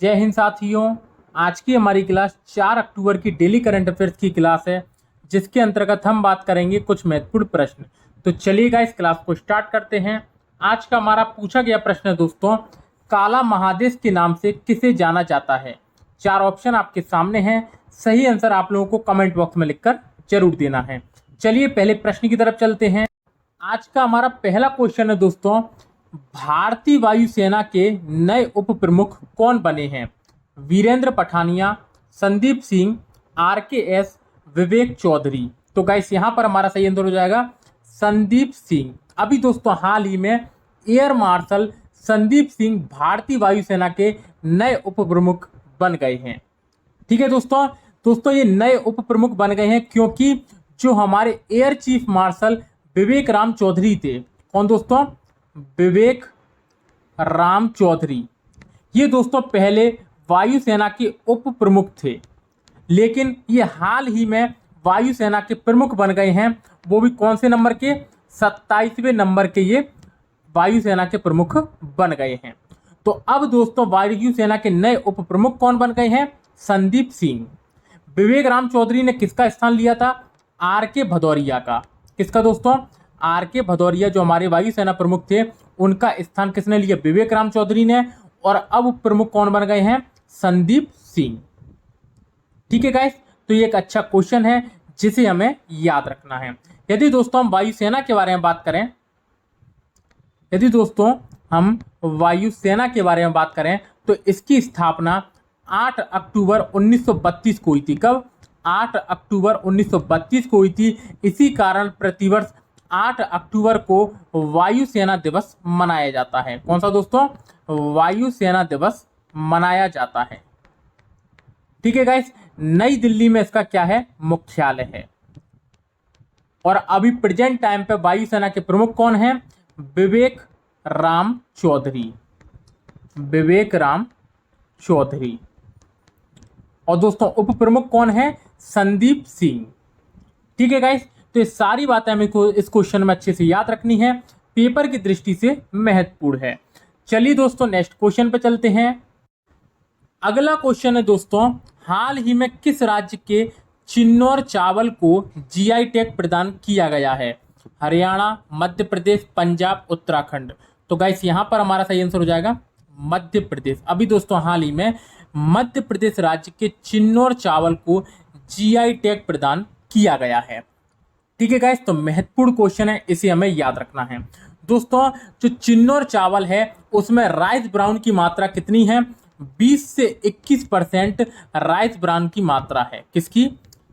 जय हिंद साथियों। आज की हमारी क्लास 4 अक्टूबर की डेली करंट अफेयर्स की क्लास है, जिसके अंतर्गत हम बात करेंगे कुछ महत्वपूर्ण प्रश्न। तो चलिएगा इस क्लास को स्टार्ट करते हैं। आज का हमारा पूछा गया प्रश्न है दोस्तों, काला महादेश के नाम से किसे जाना जाता है। 4 ऑप्शन आपके सामने हैं। सही आंसर आप लोगों को कमेंट बॉक्स में लिखकर जरूर देना है। चलिए पहले प्रश्न की तरफ चलते हैं। आज का हमारा पहला क्वेश्चन है दोस्तों, भारतीय वायुसेना के नए उप प्रमुख कौन बने हैं। वीरेंद्र पठानिया, संदीप सिंह, RKS, विवेक चौधरी। तो गाइस यहां पर हमारा सही आंसर हो जाएगा संदीप सिंह। अभी दोस्तों हाल ही में एयर मार्शल संदीप सिंह भारतीय वायुसेना के नए उप प्रमुख बन गए हैं। ठीक है दोस्तों ये नए उप प्रमुख बन गए हैं क्योंकि जो हमारे एयर चीफ मार्शल विवेक राम चौधरी थे। कौन दोस्तों? विवेक राम चौधरी। ये दोस्तों पहले वायुसेना के उप प्रमुख थे, लेकिन ये हाल ही में वायुसेना के प्रमुख बन गए हैं। वो भी कौन से नंबर के? 27वें नंबर के ये वायुसेना के प्रमुख बन गए हैं। तो अब दोस्तों वायुसेना के नए उप प्रमुख कौन बन गए हैं? संदीप सिंह। विवेक राम चौधरी ने किसका स्थान लिया था? RK भदौरिया का। किसका दोस्तों? RK भदौरिया जो हमारे वायुसेना प्रमुख थे, उनका स्थान किसने लिया? विवेक राम चौधरी ने। और अब उप प्रमुख कौन बन गए हैं? संदीप सिंह। ठीक है गाइस, तो ये एक अच्छा क्वेश्चन है जिसे हमें याद रखना है। यदि दोस्तों हम वायुसेना के बारे में बात करें, तो इसकी स्थापना 8 अक्टूबर 1932 को हुई थी। कब? 8 अक्टूबर 1932 को हुई थी। इसी कारण प्रतिवर्ष 8 अक्टूबर को वायुसेना दिवस मनाया जाता है। कौन सा दोस्तों? वायुसेना दिवस मनाया जाता है। ठीक है गाइस, नई दिल्ली में इसका क्या है? मुख्यालय है। और अभी प्रेजेंट टाइम पे वायुसेना के प्रमुख कौन हैं? विवेक राम चौधरी। विवेक राम चौधरी। और दोस्तों उप प्रमुख कौन है? संदीप सिंह। ठीक है गाइस, तो ये सारी बातें हमें इस क्वेश्चन में अच्छे से याद रखनी है, पेपर की दृष्टि से महत्वपूर्ण है। चलिए दोस्तों नेक्स्ट क्वेश्चन पे चलते हैं। अगला क्वेश्चन है दोस्तों, हाल ही में किस राज्य के चिन्नौर चावल को GI टैग प्रदान किया गया है? हरियाणा, मध्य प्रदेश, पंजाब, उत्तराखंड। तो गाइस यहाँ पर हमारा सही आंसर हो जाएगा मध्य प्रदेश। अभी दोस्तों हाल ही में मध्य प्रदेश राज्य के चिन्नौर चावल को GI टैग प्रदान किया गया है। ठीक है गाइस, तो महत्वपूर्ण क्वेश्चन है, इसे हमें याद रखना है। दोस्तों जो चिन्नौर चावल है उसमें राइस ब्राउन की मात्रा कितनी है? 20 से 21% राइस ब्राउन की मात्रा है। किसकी?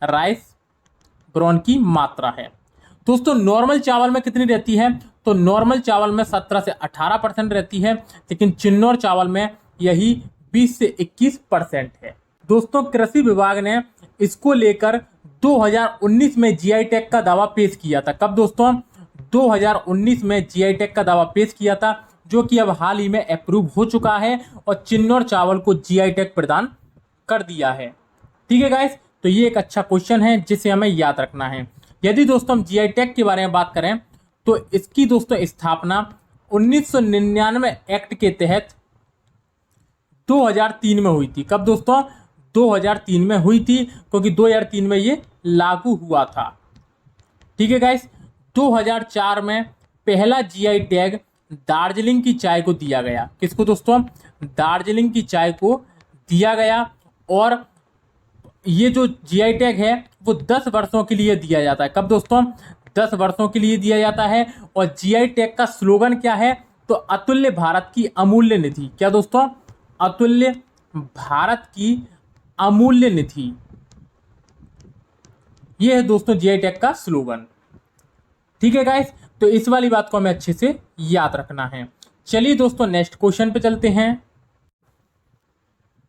राइस ब्राउन की मात्रा है। दोस्तों नॉर्मल चावल में कितनी रहती है? तो नॉर्मल चावल में 17 से 18% रहती है, लेकिन चिन्नौर चावल में यही 20 से 21% है। दोस्तों कृषि विभाग ने इसको लेकर 2019 में GI टैग का दावा पेश किया था। कब दोस्तों? 2019 में GI टैग का दावा पेश किया था, जो कि अब हाल ही में अप्रूव हो चुका है और चिन्नौर चावल को GI टैग प्रदान कर दिया है। ठीक है गाइस, तो ये एक अच्छा क्वेश्चन है जिसे हमें याद रखना है। यदि दोस्तों हम GI टैग के बारे में बात करें, तो इसकी दोस्तों स्थापना 1999 एक्ट के तहत 2003 में हुई थी। कब दोस्तों? 2003 में हुई थी, क्योंकि 2003 में ये लागू हुआ था। ठीक है गाइस, 2004 में पहला GI टैग दार्जिलिंग की चाय को दिया गया। किसको दोस्तों? दार्जिलिंग की चाय को दिया गया। और ये जो GI टैग है वो 10 वर्षों के लिए दिया जाता है। कब दोस्तों? 10 वर्षों के लिए दिया जाता है। और GI टैग का स्लोगन क्या है? तो अतुल्य भारत की अमूल्य निधि। क्या दोस्तों? अतुल्य भारत की अमूल्य निधि। ये है दोस्तों GI टैग का स्लोगन। ठीक है गाइस, तो इस वाली बात को हमें अच्छे से याद रखना है। चलिए दोस्तों नेक्स्ट क्वेश्चन पे चलते हैं।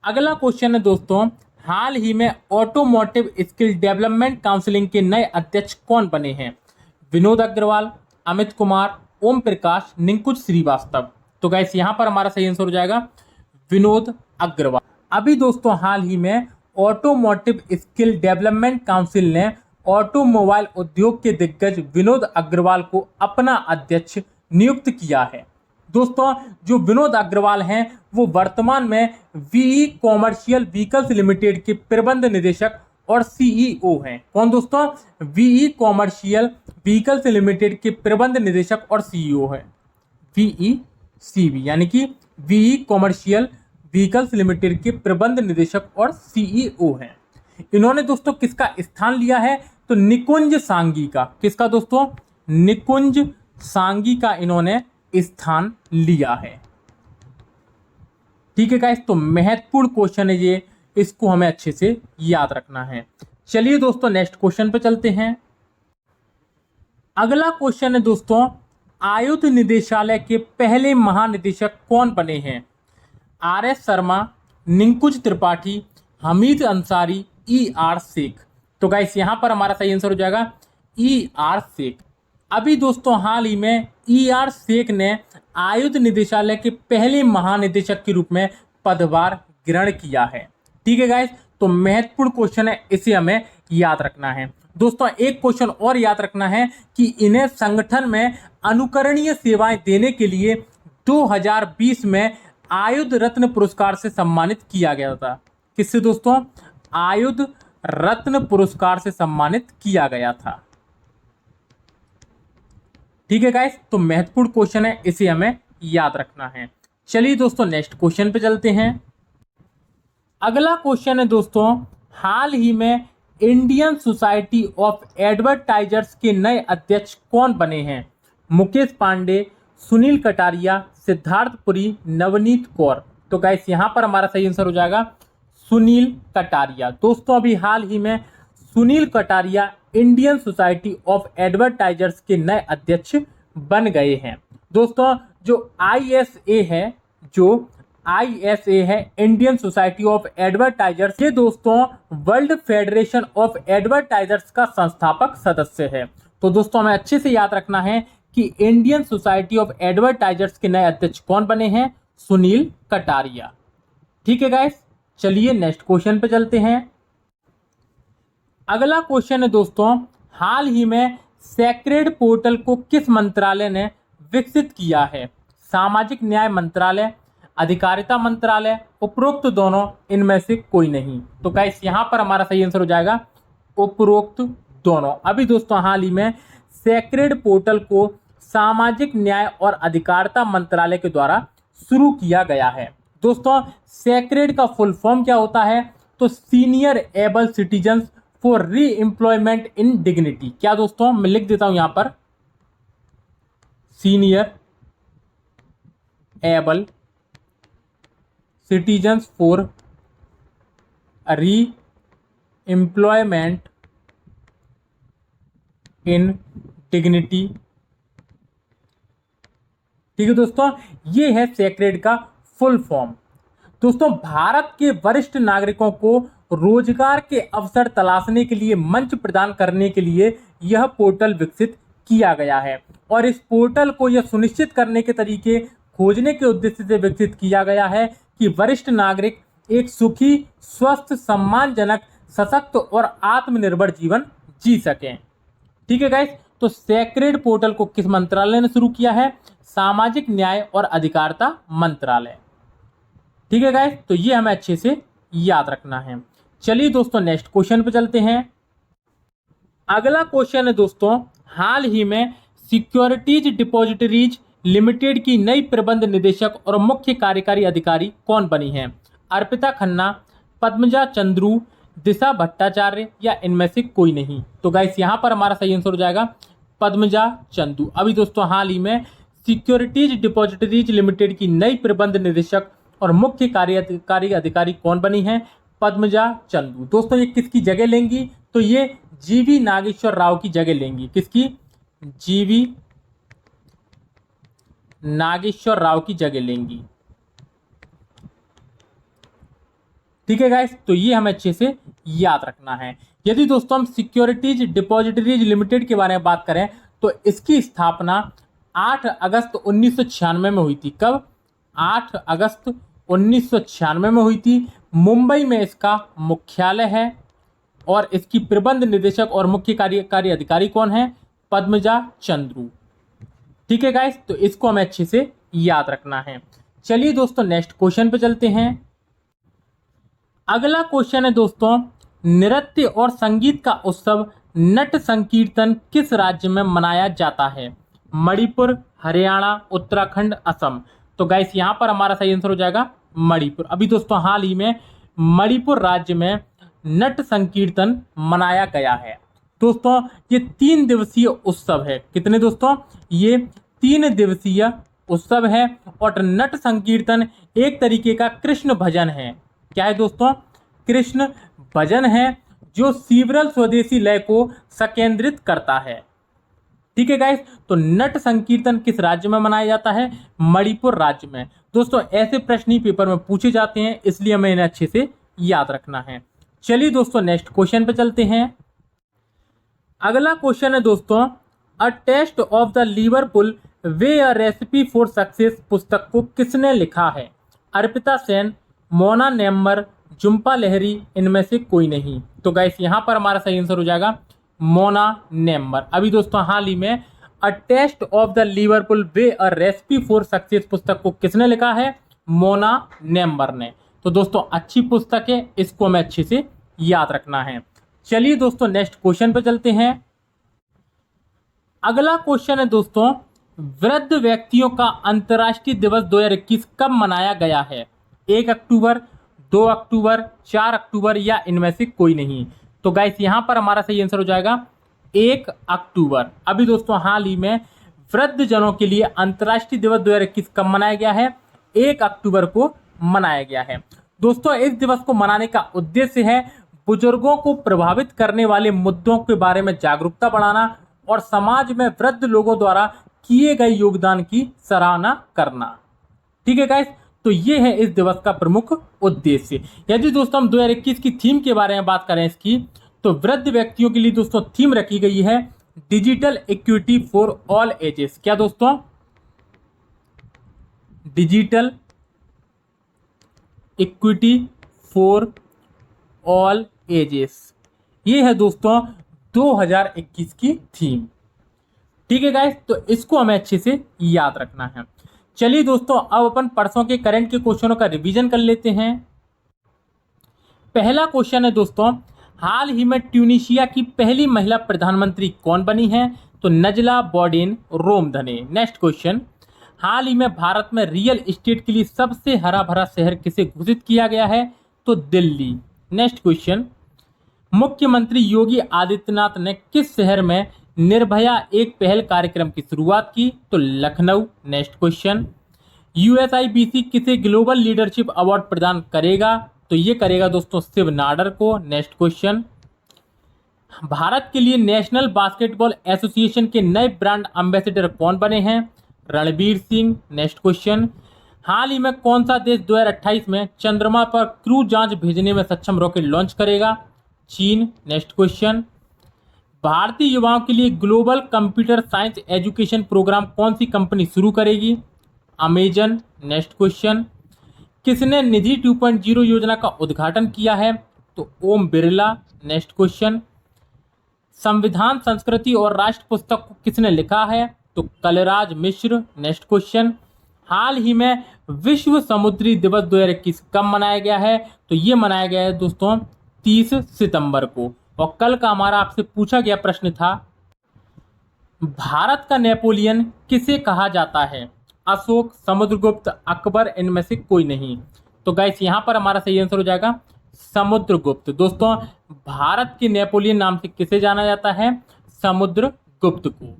अगला क्वेश्चन है दोस्तों, हाल ही में ऑटोमोटिव स्किल डेवलपमेंट काउंसिलिंग के नए अध्यक्ष कौन बने हैं? विनोद अग्रवाल, अमित कुमार, ओम प्रकाश, निकुंज श्रीवास्तव। तो गाइस यहाँ पर हमारा सही आंसर हो जाएगा विनोद अग्रवाल। अभी दोस्तों हाल ही में ऑटोमोटिव स्किल डेवलपमेंट काउंसिल ने ऑटोमोबाइल उद्योग के दिग्गज विनोद अग्रवाल को अपना अध्यक्ष नियुक्त किया है। दोस्तों जो विनोद अग्रवाल हैं वो वर्तमान में वीई कॉमर्शियल व्हीकल्स लिमिटेड के प्रबंध निदेशक और सीईओ हैं। कौन दोस्तों? वीई कॉमर्शियल व्हीकल्स लिमिटेड के प्रबंध निदेशक और सीईओ हैं, वीईसीवी, यानी कि वीई कॉमर्शियल व्हीकल्स लिमिटेड के प्रबंध निदेशक और सीईओ हैं। इन्होंने दोस्तों किसका स्थान लिया है? तो निकुंज सांगी का। किसका दोस्तों? निकुंज सांगी का इन्होंने स्थान लिया है। ठीक है गाइस, तो महत्वपूर्ण क्वेश्चन है ये, इसको हमें अच्छे से याद रखना है। चलिए दोस्तों नेक्स्ट क्वेश्चन पे चलते हैं। अगला क्वेश्चन है दोस्तों, आयुध निदेशालय के पहले महानिदेशक कौन बने हैं? R S Sharma, Nikunj Tripathi, Hamid Ansari, R Sheikh. तो गाइस यहां पर हमारा सही आंसर हो जाएगा आर शेख। अभी दोस्तों हाल ही में आर शेख ने आयुध निदेशालय के पहले महानिदेशक के रूप में पदभार ग्रहण किया है। ठीक है गाइस, तो महत्वपूर्ण क्वेश्चन है, इसे हमें याद रखना है। दोस्तों एक क्वेश्चन और याद रखना है कि इन्हें संगठन में अनुकरणीय सेवाएं देने के लिए 2020 में आयुध रत्न पुरस्कार से सम्मानित किया गया था। किससे दोस्तों? आयुध रत्न पुरस्कार से सम्मानित किया गया था। ठीक है गाइस, तो महत्वपूर्ण क्वेश्चन है, इसे हमें याद रखना है। चलिए दोस्तों नेक्स्ट क्वेश्चन पे चलते हैं। अगला क्वेश्चन है दोस्तों, हाल ही में इंडियन सोसाइटी ऑफ एडवर्टाइजर्स के नए अध्यक्ष कौन बने हैं? मुकेश पांडे, सुनील कटारिया, सिद्धार्थ पुरी, नवनीत कौर। तो गाइस यहां पर हमारा सही आंसर हो जाएगा सुनील कटारिया। दोस्तों अभी हाल ही में Sunil Kataria Indian society of advertisers के नए अध्यक्ष बन गए हैं। दोस्तों जो आईएसए है इंडियन सोसाइटी ऑफ एडवर्टाइजर्स, ये दोस्तों वर्ल्ड फेडरेशन ऑफ एडवर्टाइजर्स का संस्थापक सदस्य है। तो दोस्तों हमें अच्छे से याद रखना है कि इंडियन सोसाइटी ऑफ एडवर्टाइजर्स के नए अध्यक्ष कौन बने हैं? सुनील कटारिया। ठीक है गाइस, चलिए नेक्स्ट क्वेश्चन पे चलते हैं। अगला क्वेश्चन है दोस्तों, हाल ही में सेक्रेड पोर्टल को किस मंत्रालय ने विकसित किया है? सामाजिक न्याय मंत्रालय, अधिकारिता मंत्रालय, उपरोक्त दोनों, इनमें से कोई नहीं। तो गाइस यहां पर हमारा सही आंसर हो जाएगा उपरोक्त दोनों। अभी दोस्तों हाल ही में सेक्रेड पोर्टल को सामाजिक न्याय और अधिकारिता मंत्रालय के द्वारा शुरू किया गया है। दोस्तों सेक्रेड का फुल फॉर्म क्या होता है? तो सीनियर एबल सिटीजन्स फॉर री एम्प्लॉयमेंट इन डिग्निटी। क्या दोस्तों? मैं लिख देता हूं यहां पर, सीनियर एबल सिटीजन्स फॉर री एम्प्लॉयमेंट इन डिग्निटी। ठीक है दोस्तों, ये है सेक्रेड का फुल फॉर्म। दोस्तों भारत के वरिष्ठ नागरिकों को रोजगार के अवसर तलाशने के लिए मंच प्रदान करने के लिए यह पोर्टल विकसित किया गया है और इस पोर्टल को यह सुनिश्चित करने के तरीके खोजने के उद्देश्य से विकसित किया गया है कि वरिष्ठ नागरिक एक सुखी, स्वस्थ, सम्मानजनक, सशक्त और आत्मनिर्भर जीवन जी सकें। ठीक है गाइस, तो सेक्रेड पोर्टल को किस मंत्रालय ने शुरू किया है? सामाजिक न्याय और अधिकारिता मंत्रालय। ठीक है गाइस, तो ये हमें अच्छे से याद रखना है। चलिए दोस्तों नेक्स्ट क्वेश्चन पे चलते हैं। अगला क्वेश्चन है दोस्तों, हाल ही में सिक्योरिटीज डिपॉजिटरीज लिमिटेड की नई प्रबंध निदेशक और मुख्य कार्यकारी अधिकारी कौन बनी हैं? अर्पिता खन्ना, पद्मजा चंद्रू, दिशा भट्टाचार्य या इनमें से कोई नहीं। तो गाइस यहां पर हमारा सही आंसर हो जाएगा पद्मजा चंदू। अभी दोस्तों हाल ही में सिक्योरिटीज डिपॉजिटरीज लिमिटेड की नई प्रबंध निदेशक और मुख्य कार्यकारी अधिकारी कौन बनी हैं? पद्मजा चंदू। दोस्तों ये किसकी जगह लेंगी? तो ये जीवी नागेश्वर राव की जगह लेंगी। किसकी? जीवी नागेश्वर राव की जगह लेंगी। ठीक है गाइस, तो ये हमें अच्छे से याद रखना है। यदि दोस्तों हम सिक्योरिटीज डिपॉजिटरीज लिमिटेड के बारे में बात करें तो इसकी स्थापना 8 अगस्त 1996 में हुई थी। कब? 8 अगस्त 1996 में हुई थी। मुंबई में इसका मुख्यालय है और इसकी प्रबंध निदेशक और मुख्य कार्यकारी अधिकारी कौन है? पद्मजा चंद्रू। ठीक है गाइस, तो इसको हमें अच्छे से याद रखना है। चलिए दोस्तों नेक्स्ट क्वेश्चन पे चलते हैं। अगला क्वेश्चन है दोस्तों, नृत्य और संगीत का उत्सव नट संकीर्तन किस राज्य में मनाया जाता है? मणिपुर, हरियाणा, उत्तराखंड, असम। तो गाइस यहाँ पर हमारा सही आंसर हो जाएगा मणिपुर। अभी दोस्तों हाल ही में मणिपुर राज्य में नट संकीर्तन मनाया गया है। दोस्तों ये 3 दिवसीय उत्सव है। कितने दोस्तों? ये 3 दिवसीय उत्सव है। और नट संकीर्तन एक तरीके का कृष्ण भजन है। क्या है दोस्तों? कृष्ण भजन है जो सीवरल स्वदेशी लय को संकेंद्रित करता है। ठीक है गाइस, तो नट संकीर्तन किस राज्य में मनाया जाता है? मणिपुर राज्य में। दोस्तों ऐसे प्रश्न ही पेपर में पूछे जाते हैं, इसलिए हमें इन्हें अच्छे से याद रखना है। चलिए दोस्तों नेक्स्ट क्वेश्चन पे चलते हैं। अगला क्वेश्चन है दोस्तों, a taste of the Liverpool way a recipe for success पुस्तक को किसने लिखा है? अर्पिता सेन, मोना नेम्मर, जुम्पा लहरी, इनमें से कोई नहीं। तो गाइस यहाँ पर हमारा सही आंसर हो जाएगा मोना नेम्मर। अभी दोस्तों हाल ही में a taste of the Liverpool way a recipe for success पुस्तक को किसने लिखा है? मोना नेम्मर ने। तो दोस्तों अच्छी पुस्तक है, इसको हमें अच्छे से याद रखना है। चलिए दोस्तों नेक्स्ट क्वेश्चन पे चलते हैं। अगला क्वेश्चन है दोस्तों, वृद्ध व्यक्तियों का अंतर्राष्ट्रीय दिवस 2021 कब मनाया गया है? 1 अक्टूबर, 2 अक्टूबर, 4 अक्टूबर या इनमें से कोई नहीं। तो गाइस यहाँ पर हमारा सही आंसर हो जाएगा 1 अक्टूबर। अभी दोस्तों हाल ही में वृद्ध जनों के लिए अंतर्राष्ट्रीय दिवस 2021 कब मनाया गया है? 1 अक्टूबर को मनाया गया है। दोस्तों इस दिवस को मनाने का उद्देश्य है बुजुर्गों को प्रभावित करने वाले मुद्दों के बारे में जागरूकता बढ़ाना और समाज में वृद्ध लोगों द्वारा किए गए योगदान की सराहना करना। ठीक है गाइस, तो ये है इस दिवस का प्रमुख उद्देश्य। यदि दोस्तों हम 2021 की थीम के बारे में बात करें इसकी, तो वृद्ध व्यक्तियों के लिए दोस्तों थीम रखी गई है digital equity for all ages. क्या दोस्तों? Digital equity for all ages. ये है दोस्तों 2021 की थीम। ठीक है गाइस, तो इसको हमें अच्छे से याद रखना है। चलिए दोस्तों अब अपन परसों के करंट के क्वेश्चनों का रिवीजन कर लेते हैं। पहला क्वेश्चन है दोस्तों, हाल ही में ट्यूनीशिया की पहली महिला प्रधानमंत्री कौन बनी है? तो नजला बोर्डेन रोमधने। नेक्स्ट क्वेश्चन, हाल ही में भारत में रियल एस्टेट के लिए सबसे हरा भरा शहर किसे घोषित किया गया है? तो दिल्ली। नेक्स्ट क्वेश्चन, मुख्यमंत्री योगी आदित्यनाथ ने किस शहर में निर्भया एक पहल कार्यक्रम की शुरुआत की? तो लखनऊ। नेक्स्ट क्वेश्चन, यूएसआईबीसी किसे ग्लोबल लीडरशिप अवार्ड प्रदान करेगा? तो ये करेगा दोस्तों शिव नाडर को। नेक्स्ट क्वेश्चन, भारत के लिए नेशनल बास्केटबॉल एसोसिएशन के नए ब्रांड एम्बेसडर कौन बने हैं? रणबीर सिंह। नेक्स्ट क्वेश्चन, हाल ही में कौन सा देश 2028 में चंद्रमा पर क्रू जांच भेजने में सक्षम रॉकेट लॉन्च करेगा? चीन। नेक्स्ट क्वेश्चन, भारतीय युवाओं के लिए global computer science education programme कौन सी कंपनी शुरू करेगी? अमेजन। नेक्स्ट क्वेश्चन, किसने निधि 2.0 योजना का उद्घाटन किया है? तो ओम बिरला। नेक्स्ट क्वेश्चन, संविधान, संस्कृति और राष्ट्र पुस्तक को किसने लिखा है? तो कलराज मिश्र। नेक्स्ट क्वेश्चन, हाल ही में विश्व समुद्री दिवस 2021 कब मनाया गया है? तो ये मनाया गया है दोस्तों 30 सितंबर को। और कल का हमारा आपसे पूछा गया प्रश्न था, भारत का नेपोलियन किसे कहा जाता है? अशोक, समुद्रगुप्त, अकबर, इनमें से कोई नहीं। तो गाइस यहाँ पर हमारा सही आंसर हो जाएगा समुद्रगुप्त। दोस्तों भारत के नेपोलियन नाम से किसे जाना जाता है? समुद्रगुप्त को।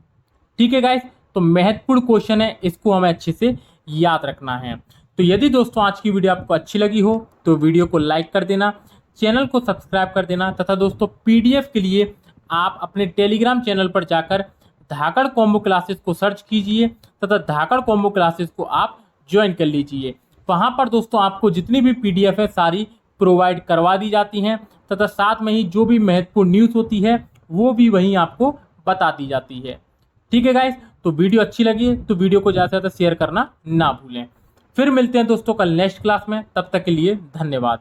ठीक है गाइस, तो महत्वपूर्ण क्वेश्चन है, इसको हमें अच्छे से याद रखना है। तो यदि दोस्तों आज की वीडियो आपको अच्छी लगी हो तो वीडियो को लाइक कर देना, चैनल को सब्सक्राइब कर देना, तथा दोस्तों पीडीएफ के लिए आप अपने टेलीग्राम चैनल पर जाकर धाकड़ कॉम्बो क्लासेस को सर्च कीजिए तथा धाकड़ कॉम्बो क्लासेस को आप ज्वाइन कर लीजिए। वहाँ पर दोस्तों आपको जितनी भी पीडीएफ है सारी प्रोवाइड करवा दी जाती हैं तथा साथ में ही जो भी महत्वपूर्ण न्यूज़ होती है वो भी वहीं आपको बता दी जाती है। ठीक है गाइस, तो वीडियो अच्छी लगी तो वीडियो को ज़्यादा से ज़्यादा शेयर करना ना भूलें। फिर मिलते हैं दोस्तों कल नेक्स्ट क्लास में, तब तक के लिए धन्यवाद।